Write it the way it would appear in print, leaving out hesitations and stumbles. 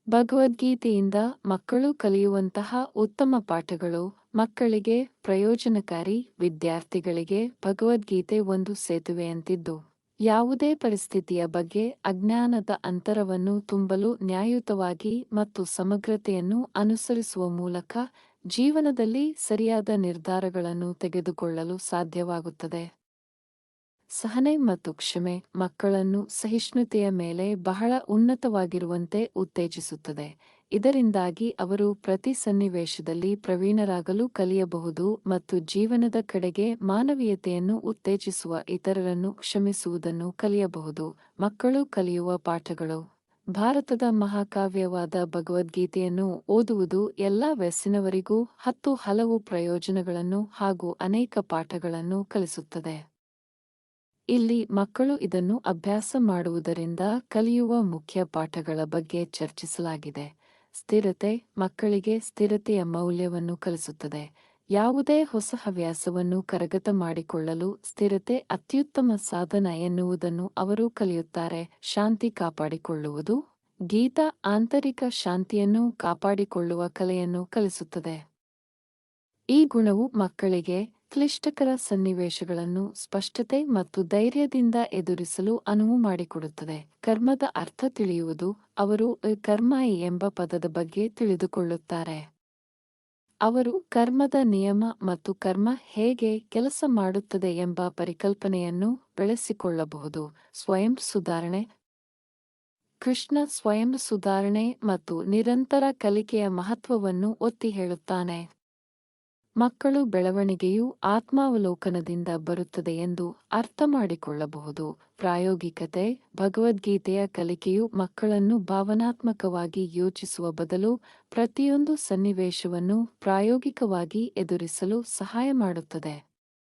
ಭಗವದ್ಗೀತೆಯಿಂದ ಮಕ್ಕಳು ಕಲಿಯುವಂತಹ ಉತ್ತಮ ಪಾಠಗಳು. ಮಕ್ಕಳಿಗೆ ಪ್ರಯೋಜನಕಾರಿ. ವಿದ್ಯಾರ್ಥಿಗಳಿಗೆ ಭಗವದ್ಗೀತೆ ಒಂದು ಸೇತುವೆಯಂತಿದ್ದು, ಯಾವುದೇ ಪರಿಸ್ಥಿತಿಯ ಬಗ್ಗೆ ಅಜ್ಞಾನದ ಅಂತರವನ್ನು ತುಂಬಲು ನ್ಯಾಯಯುತವಾಗಿ ಮತ್ತು ಸಮಗ್ರತೆಯನ್ನು ಅನುಸರಿಸುವ ಮೂಲಕ ಜೀವನದಲ್ಲಿ ಸರಿಯಾದ ನಿರ್ಧಾರಗಳನ್ನು ತೆಗೆದುಕೊಳ್ಳಲು ಸಾಧ್ಯವಾಗುತ್ತದೆ. ಸಹನೆ ಮತ್ತು ಕ್ಷಮೆ ಮಕ್ಕಳನ್ನು ಸಹಿಷ್ಣುತೆಯ ಮೇಲೆ ಬಹಳ ಉನ್ನತವಾಗಿರುವಂತೆ ಉತ್ತೇಜಿಸುತ್ತದೆ. ಇದರಿಂದಾಗಿ ಅವರು ಪ್ರತಿ ಸನ್ನಿವೇಶದಲ್ಲಿ ಪ್ರವೀಣರಾಗಲು ಕಲಿಯಬಹುದು ಮತ್ತು ಜೀವನದ ಕಡೆಗೆ ಮಾನವೀಯತೆಯನ್ನು ಉತ್ತೇಜಿಸುವ ಇತರರನ್ನು ಕ್ಷಮಿಸುವುದನ್ನು ಕಲಿಯಬಹುದು. ಮಕ್ಕಳು ಕಲಿಯುವ ಪಾಠಗಳು. ಭಾರತದ ಮಹಾಕಾವ್ಯವಾದ ಭಗವದ್ಗೀತೆಯನ್ನು ಓದುವುದು ಎಲ್ಲಾ ವಯಸ್ಸಿನವರಿಗೂ ಹಲವು ಪ್ರಯೋಜನಗಳನ್ನು ಹಾಗೂ ಅನೇಕ ಪಾಠಗಳನ್ನು ಕಲಿಸುತ್ತದೆ. ಇಲ್ಲಿ ಮಕ್ಕಳು ಇದನ್ನು ಅಭ್ಯಾಸ ಮಾಡುವುದರಿಂದ ಕಲಿಯುವ ಮುಖ್ಯ ಪಾಠಗಳ ಬಗ್ಗೆ ಚರ್ಚಿಸಲಾಗಿದೆ. ಸ್ಥಿರತೆ ಮಕ್ಕಳಿಗೆ ಸ್ಥಿರತೆಯ ಮೌಲ್ಯವನ್ನು ಕಲಿಸುತ್ತದೆ. ಯಾವುದೇ ಹೊಸ ಹವ್ಯಾಸವನ್ನು ಕರಗತ ಮಾಡಿಕೊಳ್ಳಲು ಸ್ಥಿರತೆ ಅತ್ಯುತ್ತಮ ಸಾಧನ ಎನ್ನುವುದನ್ನು ಅವರು ಕಲಿಯುತ್ತಾರೆ. ಶಾಂತಿ ಕಾಪಾಡಿಕೊಳ್ಳುವುದು ಗೀತಾ ಆಂತರಿಕ ಶಾಂತಿಯನ್ನು ಕಾಪಾಡಿಕೊಳ್ಳುವ ಕಲೆಯನ್ನು ಕಲಿಸುತ್ತದೆ. ಈ ಗುಣವು ಮಕ್ಕಳಿಗೆ ಕ್ಲಿಷ್ಟಕರ ಸನ್ನಿವೇಶಗಳನ್ನು ಸ್ಪಷ್ಟತೆ ಮತ್ತು ಧೈರ್ಯದಿಂದ ಎದುರಿಸಲು ಅನುವು ಮಾಡಿಕೊಡುತ್ತದೆ. ಕರ್ಮದ ಅರ್ಥ ತಿಳಿಯುವುದು ಅವರು ಕರ್ಮ ಎಂಬ ಪದದ ಬಗ್ಗೆ ತಿಳಿದುಕೊಳ್ಳುತ್ತಾರೆ. ಅವರು ಕರ್ಮದ ನಿಯಮ ಮತ್ತು ಕರ್ಮ ಹೇಗೆ ಕೆಲಸ ಮಾಡುತ್ತದೆ ಎಂಬ ಪರಿಕಲ್ಪನೆಯನ್ನು ಬೆಳೆಸಿಕೊಳ್ಳಬಹುದು. ಸ್ವಯಂ ಸುಧಾರಣೆ ಕೃಷ್ಣ ಸ್ವಯಂ ಸುಧಾರಣೆ ಮತ್ತು ನಿರಂತರ ಕಲಿಕೆಯ ಮಹತ್ವವನ್ನು ಒತ್ತಿ ಹೇಳುತ್ತಾನೆ. ಮಕ್ಕಳು ಬೆಳವಣಿಗೆಯು ಆತ್ಮಾವಲೋಕನದಿಂದ ಬರುತ್ತದೆ ಎಂದು ಅರ್ಥಮಾಡಿಕೊಳ್ಳಬಹುದು. ಪ್ರಾಯೋಗಿಕತೆ ಭಗವದ್ಗೀತೆಯ ಕಲಿಕೆಯು ಮಕ್ಕಳನ್ನು ಭಾವನಾತ್ಮಕವಾಗಿ ಯೋಚಿಸುವ ಬದಲು ಪ್ರತಿಯೊಂದು ಸನ್ನಿವೇಶವನ್ನು ಪ್ರಾಯೋಗಿಕವಾಗಿ ಎದುರಿಸಲು ಸಹಾಯ ಮಾಡುತ್ತದೆ.